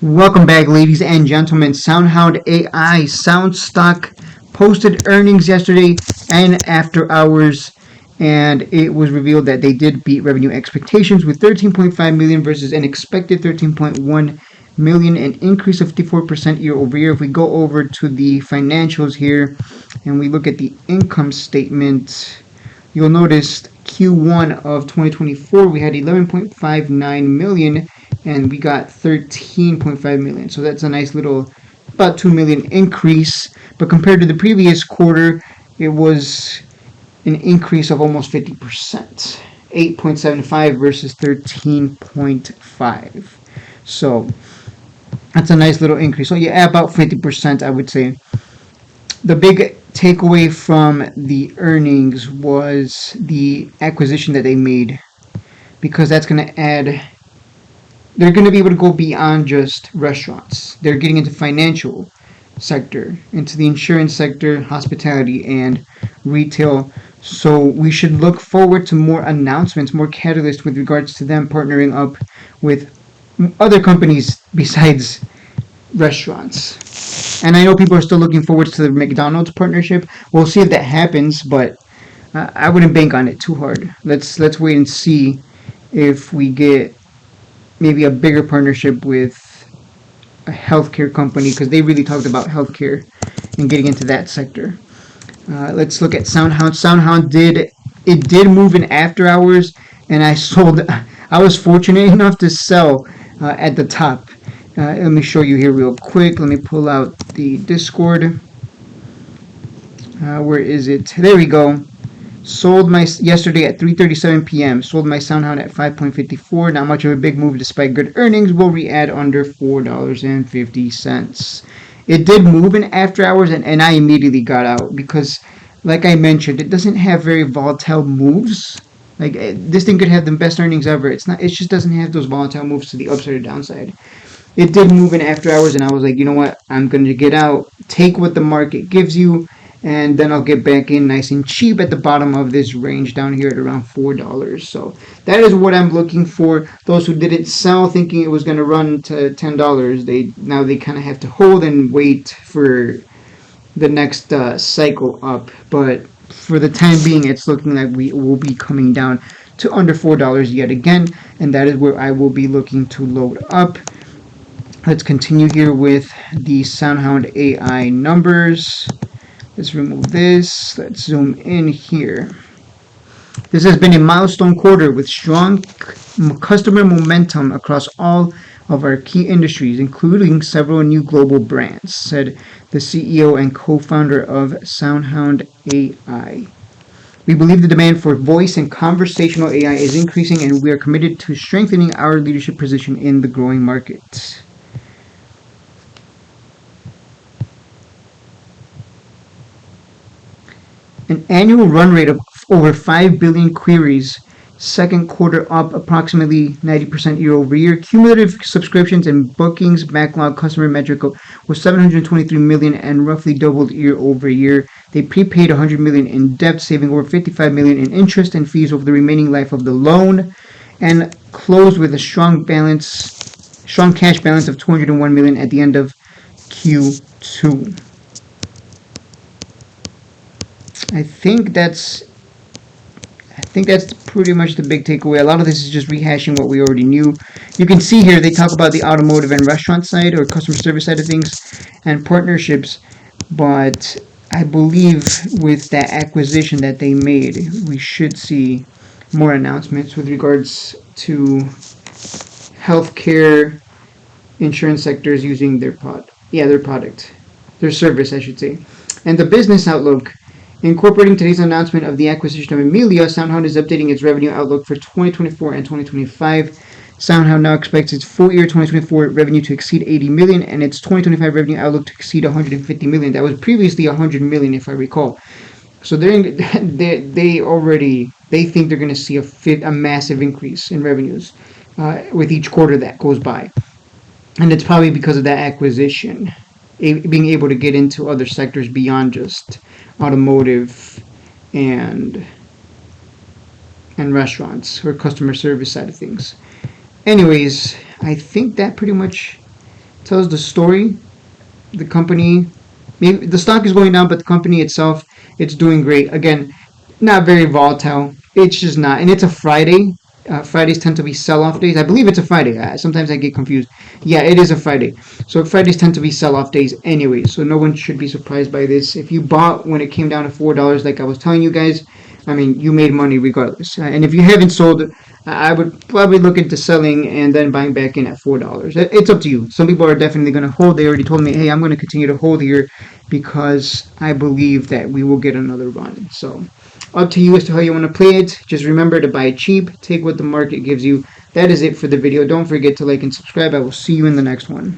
Welcome back, ladies and gentlemen. SoundHound AI Sound Stock posted earnings yesterday and after hours, and it was revealed that they did beat revenue expectations with 13.5 million versus an expected 13.1 million, an increase of 54% year over year. If we go over to the financials here and we look at the income statement, you'll notice Q1 of 2024 we had 11.59 million and we got 13.5 million. So that's a nice little about 2 million increase. But compared to the previous quarter, it was an increase of almost 50%. 8.75 versus 13.5. So that's a nice little increase. So yeah, about 50%, I would say. The big takeaway from the earnings was the acquisition that they made, because that's going to add, they're going to be able to go beyond just restaurants. They're getting into financial sector, into the insurance sector, hospitality, and retail. So we should look forward to more announcements, more catalysts with regards to them partnering up with other companies besides restaurants. And I know people are still looking forward to the McDonald'S partnership. We'll see if that happens, but I wouldn't bank on it too hard. Let's wait and see if we get maybe a bigger partnership with a healthcare company, because they really talked about healthcare and getting into that sector. Let's look at SoundHound. SoundHound did move in after hours, and I sold. I was fortunate enough to sell at the top. Let me show you here real quick. Let me pull out the Discord. Where is it? There we go. Sold my yesterday at 3:37 p.m. Sold my SoundHound at 5.54. Not much of a big move despite good earnings. Will re-add under $4.50. It did move in after hours, and I immediately got out because, like I mentioned, it doesn't have very volatile moves. Like this thing could have the best earnings ever. It's not. It just doesn't have those volatile moves to the upside or downside. It did move in after hours, and I was like, you know what? I'm going to get out, take what the market gives you, and then I'll get back in nice and cheap at the bottom of this range down here at around $4. So that is what I'm looking for. Those who didn't sell thinking it was going to run to $10, they kind of have to hold and wait for the next cycle up. But for the time being, it's looking like we will be coming down to under $4 yet again, and that is where I will be looking to load up. Let's continue here with the SoundHound AI numbers. Let's remove this. Let's zoom in here. This has been a milestone quarter with strong customer momentum across all of our key industries, including several new global brands, said the CEO and co-founder of SoundHound AI. We believe the demand for voice and conversational AI is increasing, and we are committed to strengthening our leadership position in the growing market. An annual run rate of over 5 billion queries, second quarter up approximately 90% year over year. Cumulative subscriptions and bookings backlog customer metric was 723 million and roughly doubled year over year. They prepaid 100 million in debt, saving over 55 million in interest and fees over the remaining life of the loan, and closed with a strong cash balance of 201 million at the end of Q2. I think that's pretty much the big takeaway. A lot of this is just rehashing what we already knew. You can see here they talk about the automotive and restaurant side or customer service side of things and partnerships, but I believe with that acquisition that they made, we should see more announcements with regards to healthcare, insurance sectors using their service, I should say. And the business outlook. Incorporating today's announcement of the acquisition of Amelia, SoundHound is updating its revenue outlook for 2024 and 2025. SoundHound now expects its full year 2024 revenue to exceed 80 million and its 2025 revenue outlook to exceed 150 million. That was previously 100 million, if I recall. So they think they're going to see a massive increase in revenues with each quarter that goes by, and it's probably because of that acquisition, being able to get into other sectors beyond just automotive and restaurants or customer service side of things. Anyways, I think that pretty much tells the story. The company, maybe the stock is going down, but the company itself, it's doing great. Again, not very volatile. It's just not, and it's a Friday. Fridays tend to be sell-off days. I believe it's a Friday. Sometimes I get confused. Yeah, it is a Friday. So Fridays tend to be sell-off days anyway. So no one should be surprised by this. If you bought when it came down to $4, like I was telling you guys, I mean, you made money regardless. And if you haven't sold, I would probably look into selling and then buying back in at $4. It's up to you. Some people are definitely going to hold. They already told me, hey, I'm going to continue to hold here because I believe that we will get another run. So up to you as to how you want to play it. Just remember to buy cheap, take what the market gives you. That is it for the video. Don't forget to like and subscribe. I will see you in the next one.